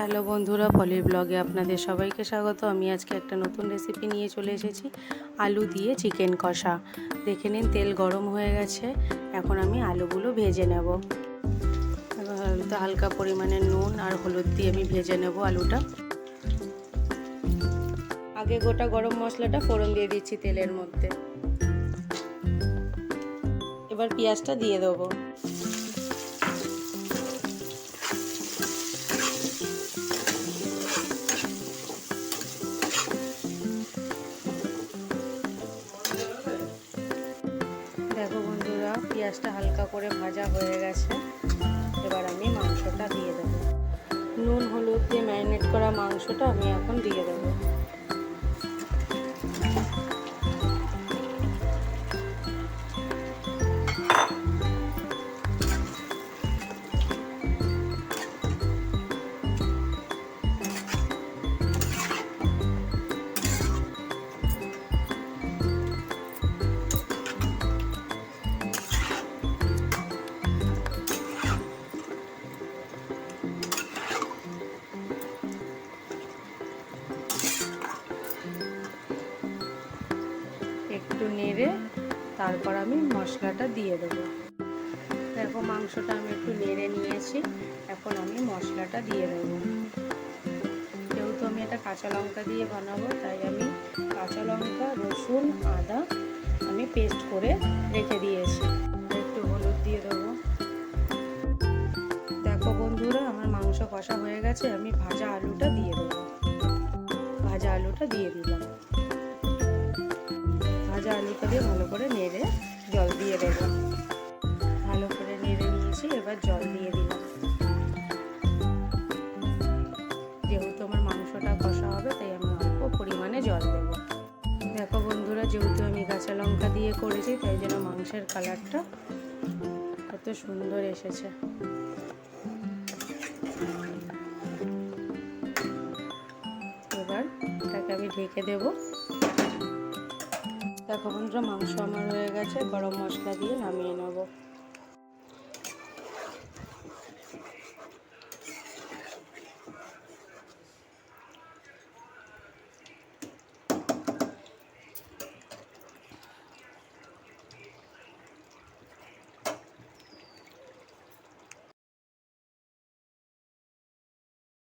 Hello বন্ধুরা, পলির ব্লগে আপনাদের সবাইকে স্বাগত। আমি আজকে একটা নতুন রেসিপি নিয়ে চলে এসেছি, আলু দিয়ে চিকেন কষা। দেখে নিন, তেল গরম হয়ে গেছে। এখন আমি আলুগুলো ভেজে নেব। তো হালকা পরিমাণে নুন আর হলুদ দিয়ে আমি ভেজে নেব আলুটা। আগে গোটা গরম মশলাটা ফোড়ন দিয়ে দিচ্ছি তেলের মধ্যে। এবার পেঁয়াজটা দিয়ে দেবো। দেখো বন্ধুরা, পেঁয়াজটা হালকা করে ভাজা হয়ে গেছে। এবার আমি মাংসটা দিয়ে দেবো। নুন হলুদ দিয়ে ম্যারিনেট করা মাংসটা আমি এখন দিয়ে দেবো। একটু নেড়ে তারপর আমি মশলাটা দিয়ে দেবো। দেখো, মাংসটা আমি একটু নেড়ে নিয়েছি। এখন আমি মশলাটা দিয়ে দেবো। যেহেতু আমি এটা কাঁচা লঙ্কা দিয়ে বানাবো, তাই আমি কাঁচা লঙ্কা, রসুন, আদা আমি পেস্ট করে রেখে দিয়েছি। একটু হলুদ দিয়ে দেবো। দেখো বন্ধুরা, আমার মাংস কষা হয়ে গেছে। আমি ভাজা আলুটা দিয়ে দেবো। ভাজা আলুটা দিয়ে দিলাম। ভাজা আলুটা দিয়ে ভালো করে নেড়ে জল দিয়ে দেবো। ভালো করে নেড়ে নিয়েছি, এবার জল দিয়ে দিলাম। যেহেতু আমার মাংসটা কষা হবে, তাই আমি অল্প পরিমাণে জল দেবো। দেখো বন্ধুরা, যেহেতু আমি কাঁচা লঙ্কা দিয়ে করেছি, তাই জন্য মাংসের কালারটা কত সুন্দর এসেছে। এবার এটাকে আমি ঢেকে দেব। দেখো বন্ধুরা, মাংস আমার হয়ে গেছে। গরম মশলা দিয়ে নামিয়ে নেব।